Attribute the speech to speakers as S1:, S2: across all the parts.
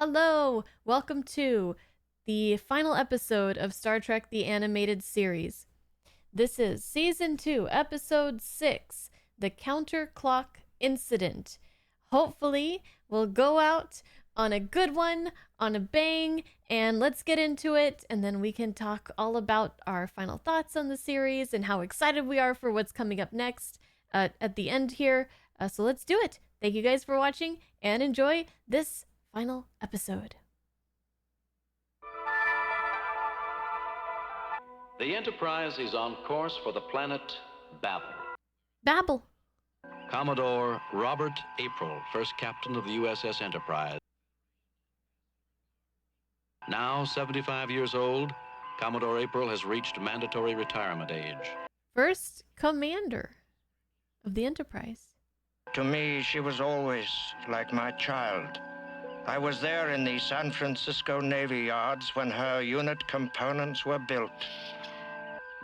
S1: Hello! Welcome to the final episode of Star Trek the Animated Series. This is Season 2, Episode 6, The Counterclock Incident. Hopefully, we'll go out on a good one, on a bang, and let's get into it, and then we can talk all about our final thoughts on the series and how excited we are for what's coming up next at the end here. So let's do it. Thank you guys for watching, and enjoy this final episode.
S2: The Enterprise is on course for the planet Babel.
S1: Babel.
S2: Commodore Robert April, first captain of the USS Enterprise. Now 75 years old, Commodore April has reached mandatory retirement age.
S1: First commander of the Enterprise.
S3: To me, she was always like my child. I was there in the San Francisco Navy Yards when her unit components were built.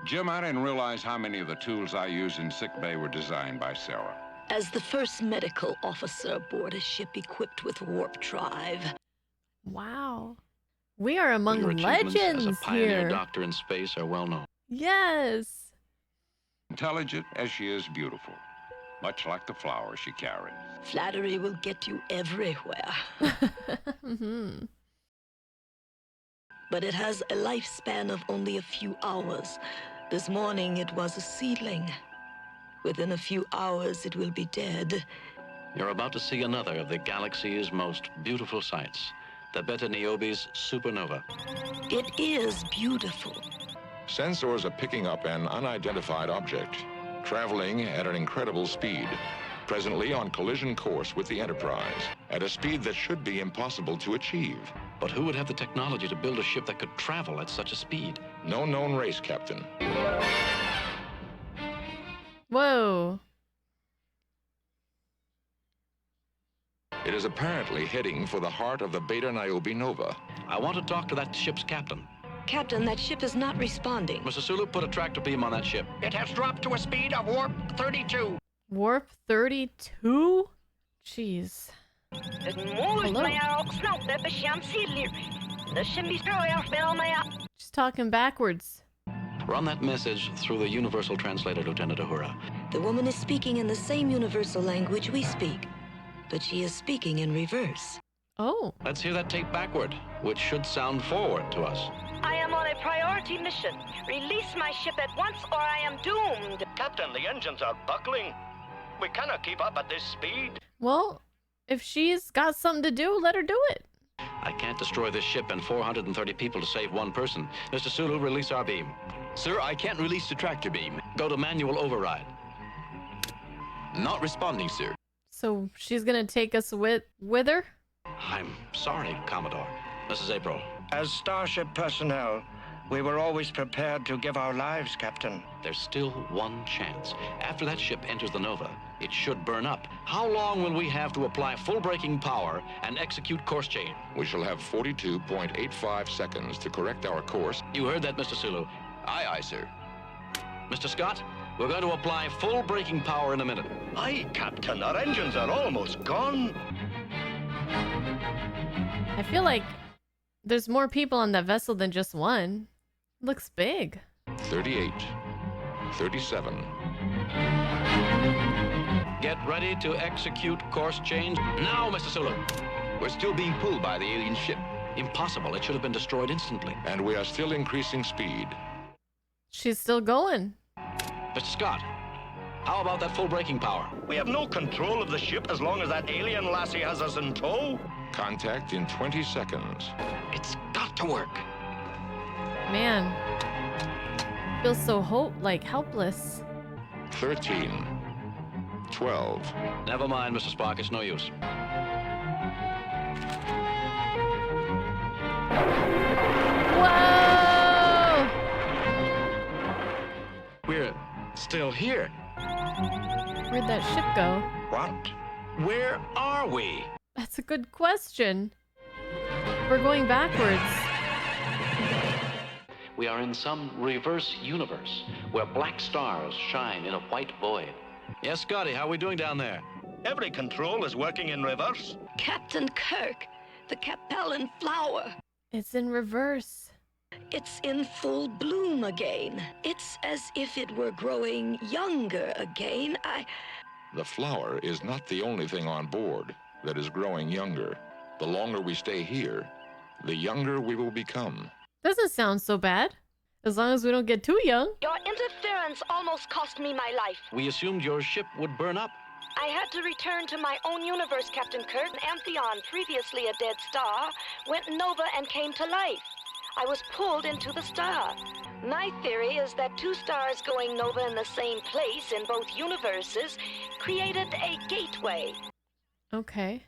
S4: Jim, I didn't realize how many of the tools I use in sickbay were designed by Sarah.
S5: As the first medical officer aboard a ship equipped with warp drive.
S1: Wow. We are among
S2: Your achievements
S1: legends
S2: as a pioneer
S1: here.
S2: doctor in space are well known.
S1: Yes.
S4: Intelligent as she is beautiful, much like the flowers she carries.
S5: Flattery will get you everywhere.
S1: Mm-hmm.
S5: But it has a lifespan of only a few hours. This morning it was a seedling. Within a few hours it will be dead.
S2: You're about to see another of the galaxy's most beautiful sights, the Beta Niobe's supernova.
S5: It is beautiful.
S6: Sensors are picking up an unidentified object, traveling at an incredible speed, presently on collision course with the Enterprise, at a speed that should be impossible to achieve.
S2: But who would have the technology to build a ship that could travel at such a speed?
S6: No known race, Captain.
S1: Whoa.
S6: It is apparently heading for the heart of the Beta Niobe Nova.
S2: I want to talk to that ship's captain.
S5: Captain, that ship is not responding.
S2: Mr. Sulu, put a tractor beam on that ship.
S3: It has dropped to a speed of warp 32.
S1: Warp 32? Jeez. Hello. She's talking backwards.
S2: Run that message through the universal translator, Lieutenant Uhura.
S5: The woman is speaking in the same universal language we speak, but she is speaking in reverse.
S1: Oh.
S2: Let's hear that tape backward, which should sound forward to us.
S7: I am on a priority mission. Release my ship at once or I am doomed.
S3: Captain, the engines are buckling. We cannot keep up at this speed.
S1: Well, if she's got something to do, let her do it.
S2: I can't destroy this ship and 430 people to save one person. Mr. Sulu, release our beam.
S8: Sir, I can't release the tractor beam.
S2: Go to manual override.
S8: Not responding, sir.
S1: So she's gonna take us with her?
S2: I'm sorry, Commodore. Mrs. April.
S3: As Starship personnel, we were always prepared to give our lives, Captain.
S2: There's still one chance. After that ship enters the Nova, it should burn up. How long will we have to apply full braking power and execute course change?
S6: We shall have 42.85 seconds to correct our course.
S2: You heard that, Mr. Sulu.
S8: Aye, aye, sir.
S2: Mr. Scott, we're going to apply full braking power in a minute.
S3: Aye, Captain, our engines are almost gone.
S1: I feel like there's more people on that vessel than just one. Looks big.
S6: 38. 37.
S2: Get ready to execute course change now, Mr. Sulu.
S8: We're still being pulled by the alien ship.
S2: Impossible. It should have been destroyed instantly.
S6: And we are still increasing speed.
S1: She's still going.
S2: Mr. Scott, how about that full braking power?
S3: We have no control of the ship as long as that alien lassie has us in tow.
S6: Contact in 20 seconds.
S8: It's got to work.
S1: Man. Feels so helpless.
S6: 13. 12.
S2: Never mind, Mr. Spock. It's no use.
S1: Whoa!
S8: We're still here.
S1: Where'd that ship go?
S3: What?
S8: Where are we?
S1: That's a good question. We're going backwards.
S2: We are in some reverse universe where black stars shine in a white void. Yes, Scotty, how are we doing down there?
S3: Every control is working in reverse.
S5: Captain Kirk, the Capellan flower.
S1: It's in reverse.
S5: It's in full bloom again. It's as if it were growing younger again.
S6: The flower is not the only thing on board that is growing younger. The longer we stay here, the younger we will become.
S1: Doesn't sound so bad. As long as we don't get too young.
S7: Your interference almost cost me my life.
S2: We assumed your ship would burn up.
S7: I had to return to my own universe, Captain Kirk. Amphion, previously a dead star, went nova and came to life. I was pulled into the star. My theory is that two stars going nova in the same place in both universes created a gateway.
S1: Okay.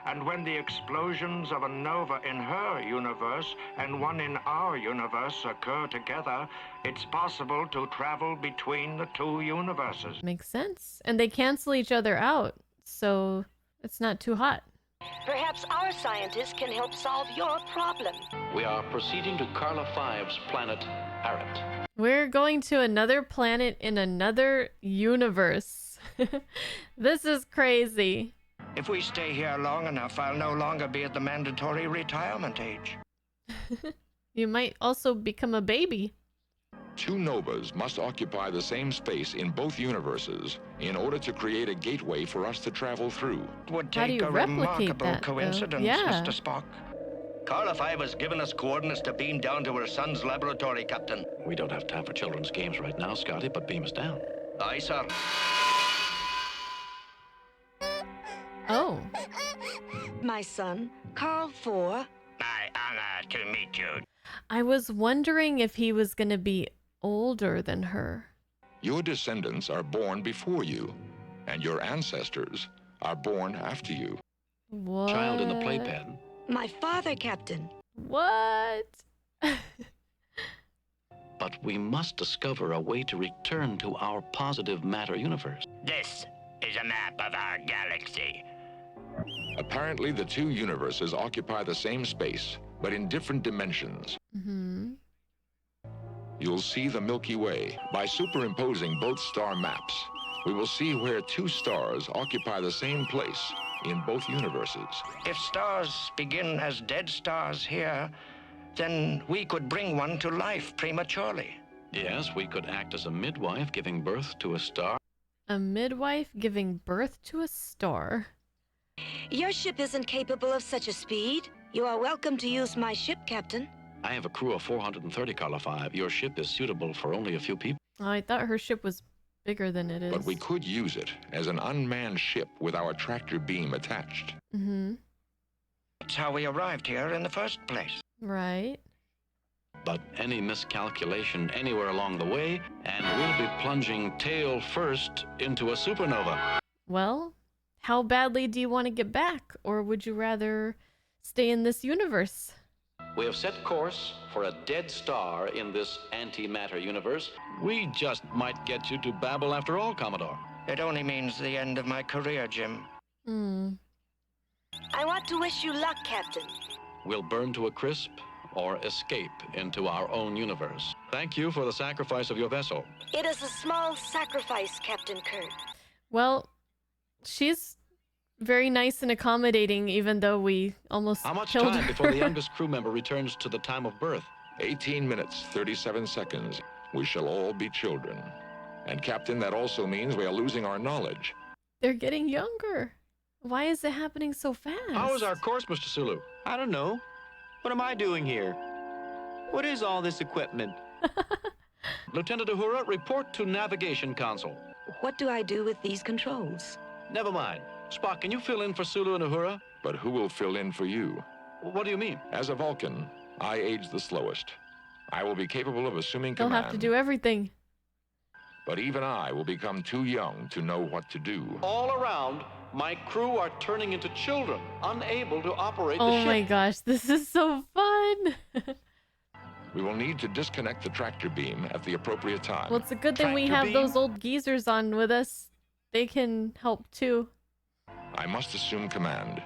S3: And when the explosions of a nova in her universe and one in our universe occur together, it's possible to travel between the two universes.
S1: Makes sense. And they cancel each other out, so it's not too hot.
S7: Perhaps our scientists can help solve your problem.
S2: We are proceeding to Carla V's planet, Arret.
S1: We're going to another planet in another universe. This is crazy.
S3: If we stay here long enough, I'll no longer be at the mandatory retirement age.
S1: You might also become a baby.
S6: Two novas must occupy the same space in both universes in order to create a gateway for us to travel through.
S3: It would
S1: How do
S3: take
S1: you
S3: a
S1: replicate
S3: remarkable
S1: that, though?
S3: coincidence,
S1: Yeah.
S3: Mr. Spock.
S8: Carla 5 has given us coordinates to beam down to her son's laboratory, Captain.
S2: We don't have time for children's games right now, Scotty, but beam us down.
S8: Aye, sir.
S1: Oh.
S5: My son, Carl 4.
S3: My honor to meet you.
S1: I was wondering if he was going to be older than her.
S6: Your descendants are born before you, and your ancestors are born after you.
S1: What?
S2: Child in the playpen.
S5: My father, Captain.
S1: What?
S2: But we must discover a way to return to our positive matter universe.
S3: This is a map of our galaxy.
S6: Apparently, the two universes occupy the same space, but in different dimensions.
S1: Mm-hmm.
S6: You'll see the Milky Way. By superimposing both star maps, we will see where two stars occupy the same place in both universes.
S3: If stars begin as dead stars here, then we could bring one to life prematurely.
S2: Yes, we could act as a midwife giving birth to a star.
S1: A midwife giving birth to a star.
S5: Your ship isn't capable of such a speed. You are welcome to use my ship, Captain.
S2: I have a crew of 430, Carla 5. Your ship is suitable for only a few people.
S1: Oh, I thought her ship was bigger than it is.
S6: But we could use it as an unmanned ship with our tractor beam attached.
S1: Mm-hmm.
S3: That's how we arrived here in the first place.
S1: Right.
S2: But any miscalculation anywhere along the way, and we'll be plunging tail first into a supernova.
S1: Well, how badly do you want to get back? Or would you rather stay in this universe?
S2: We have set course for a dead star in this antimatter universe. We just might get you to babble after all, Commodore.
S3: It only means the end of my career, Jim.
S1: Hmm.
S7: I want to wish you luck, Captain.
S2: We'll burn to a crisp or escape into our own universe. Thank you for the sacrifice of your vessel.
S7: It is a small sacrifice, Captain Kirk.
S1: Well, she's very nice and accommodating, even though we almost
S2: How much
S1: killed
S2: time
S1: her.
S2: before the youngest crew member returns to the time of birth?
S6: 18 minutes, 37 seconds. We shall all be children. And Captain, that also means we are losing our knowledge.
S1: They're getting younger. Why is it happening so fast?
S8: How is our course, Mr. Sulu?
S9: I don't know. What am I doing here? What is all this equipment?
S2: Lieutenant Uhura, report to navigation console.
S5: What do I do with these controls?
S2: Never mind. Spock, can you fill in for Sulu and Uhura?
S6: But who will fill in for you?
S2: What do you mean?
S6: As a Vulcan, I age the slowest. I will be capable of assuming
S1: They'll
S6: command.
S1: have to do everything.
S6: But even I will become too young to know what to do.
S2: All around, my crew are turning into children, unable to operate the
S1: Oh
S2: ship.
S1: my gosh, this is so fun.
S6: We will need to disconnect the tractor beam at the appropriate time.
S1: Well, it's a good thing we
S2: Tractor
S1: have those
S2: beam?
S1: old geezers on with us. They can help too.
S6: I must assume command.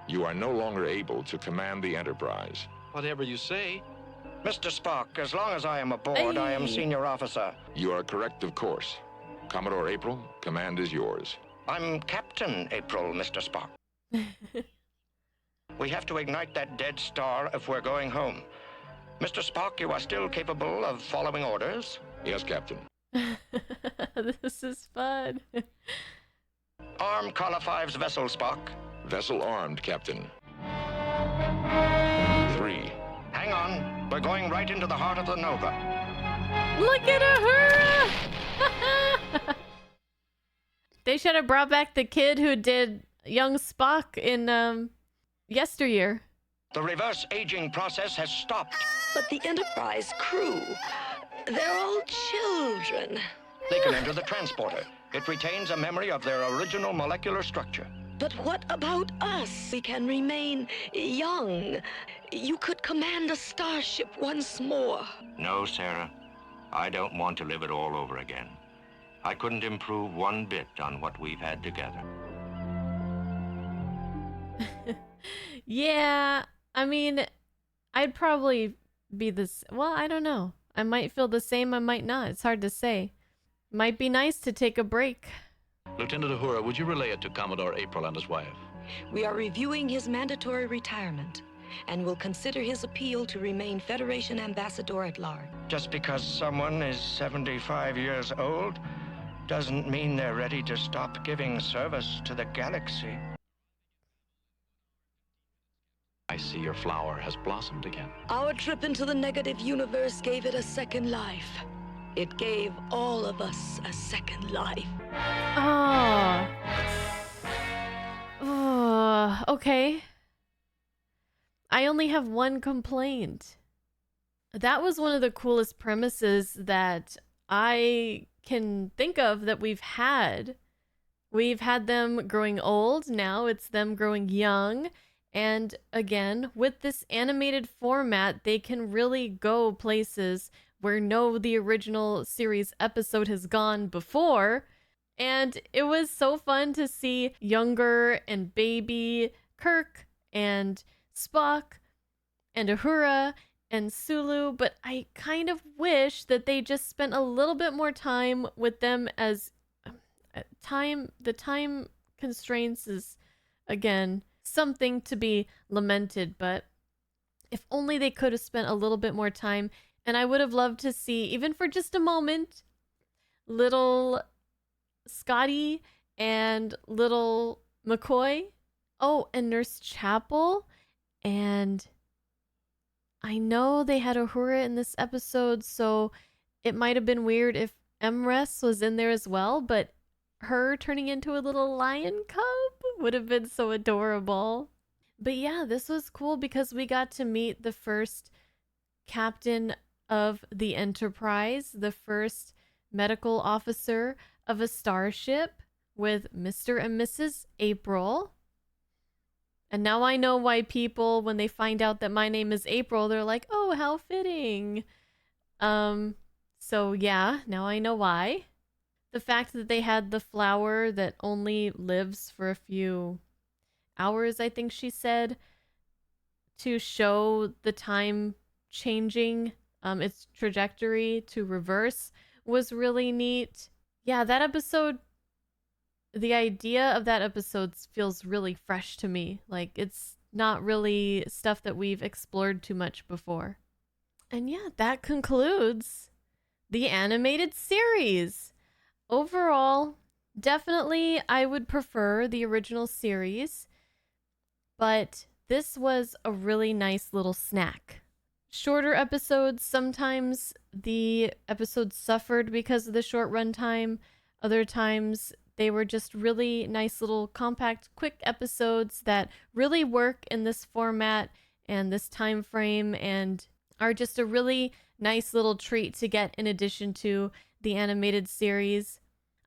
S6: You are no longer able to command the Enterprise.
S2: Whatever you say.
S3: Mr. Spock, as long as I am aboard, I am
S1: Hey.
S3: senior officer.
S6: You are correct, of course. Commodore April, command is yours.
S3: I'm Captain April, Mr. Spock. We have to ignite that dead star if we're going home. Mr. Spock, you are still capable of following orders?
S6: Yes, Captain.
S1: This is fun.
S3: Arm Kala 5's vessel, Spock.
S6: Vessel armed, Captain. 3.
S3: Hang on. We're going right into the heart of the Nova.
S1: Look at her! They should have brought back the kid who did young Spock in yesteryear.
S3: The reverse aging process has stopped.
S5: But the Enterprise crew, they're all children.
S3: They can enter the transporter. It retains a memory of their original molecular structure.
S5: But what about us? We can remain young. You could command a starship once more.
S3: No, Sarah. I don't want to live it all over again. I couldn't improve one bit on what we've had together.
S1: Yeah, I mean, I'd probably be this. Well, I don't know. I might feel the same, I might not. It's hard to say. Might be nice to take a break.
S2: Lieutenant Uhura, would you relay it to Commodore April and his wife?
S5: We are reviewing his mandatory retirement and will consider his appeal to remain Federation Ambassador at large.
S3: Just because someone is 75 years old doesn't mean they're ready to stop giving service to the galaxy.
S2: I see your flower has blossomed again.
S5: Our trip into the negative universe gave it a second life. It gave all of us a second life.
S1: Oh. Oh, okay. I only have one complaint. That was one of the coolest premises that I can think of that we've had. We've had them growing old, now it's them growing young. And again, with this animated format, they can really go places where the original series episode has gone before. And it was so fun to see younger and baby Kirk and Spock and Uhura and Sulu, but I kind of wish that they just spent a little bit more time with them as the time constraints is, again, something to be lamented, but if only they could have spent a little bit more time. And I would have loved to see, even for just a moment, little Scotty and little McCoy. Oh, and Nurse Chapel. And I know they had Uhura in this episode, so it might have been weird if Emrys was in there as well, but her turning into a little lion cub would have been so adorable. But yeah, this was cool because we got to meet the first captain of the Enterprise, the first medical officer of a starship with Mr. and Mrs. April. And now I know why people, when they find out that my name is April, they're like, oh, how fitting. So yeah, now I know why. The fact that they had the flower that only lives for a few hours, I think she said, to show the time changing, its trajectory to reverse, was really neat. Yeah, that episode, the idea of that episode feels really fresh to me. Like, it's not really stuff that we've explored too much before. And yeah, that concludes the animated series. Overall, definitely I would prefer the original series, but this was a really nice little snack. Shorter episodes, sometimes the episodes suffered because of the short runtime. Other times they were just really nice little compact, quick episodes that really work in this format and this time frame and are just a really nice little treat to get in addition to the animated series.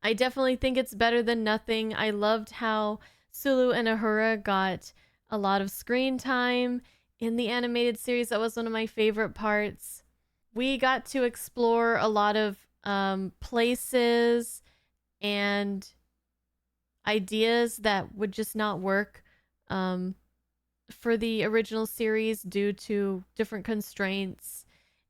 S1: I definitely think it's better than nothing. I loved how Sulu and Uhura got a lot of screen time in the animated series. That was one of my favorite parts. We got to explore a lot of places and ideas that would just not work for the original series due to different constraints,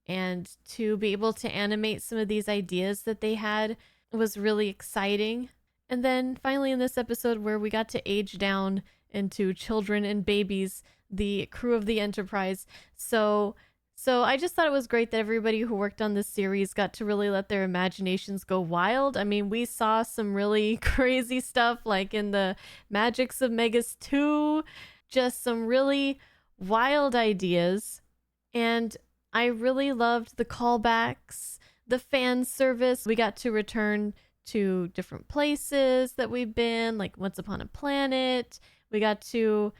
S1: and to be able to animate some of these ideas that they had was really exciting. And then finally in this episode where we got to age down into children and babies, the crew of the Enterprise. So I just thought it was great that everybody who worked on this series got to really let their imaginations go wild. I mean, we saw some really crazy stuff like in the Magics of Megas 2, just some really wild ideas. And I really loved the callbacks, the fan service. We got to return to different places that we've been, like Once Upon a Planet. We got to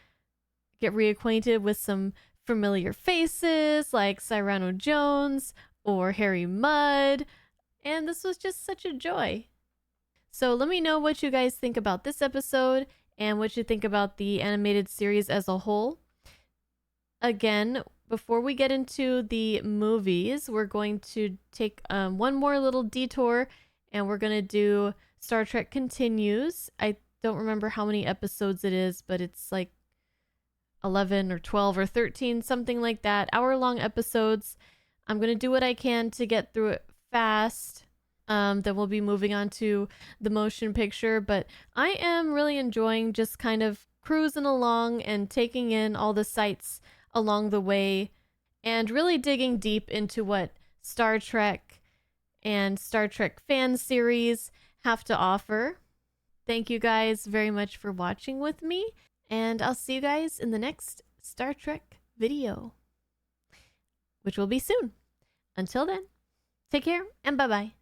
S1: get reacquainted with some familiar faces like Cyrano Jones or Harry Mudd, and this was just such a joy. So let me know what you guys think about this episode and what you think about the animated series as a whole. Again, before we get into the movies, we're going to take one more little detour, and we're going to do Star Trek Continues. I don't remember how many episodes it is, but it's like 11 or 12 or 13, something like that. Hour-long episodes. I'm going to do what I can to get through it fast. Then we'll be moving on to the motion picture, but I am really enjoying just kind of cruising along and taking in all the sights along the way and really digging deep into what Star Trek and Star Trek fan series have to offer. Thank you guys very much for watching with me, and I'll see you guys in the next Star Trek video, which will be soon. Until then, take care and bye-bye.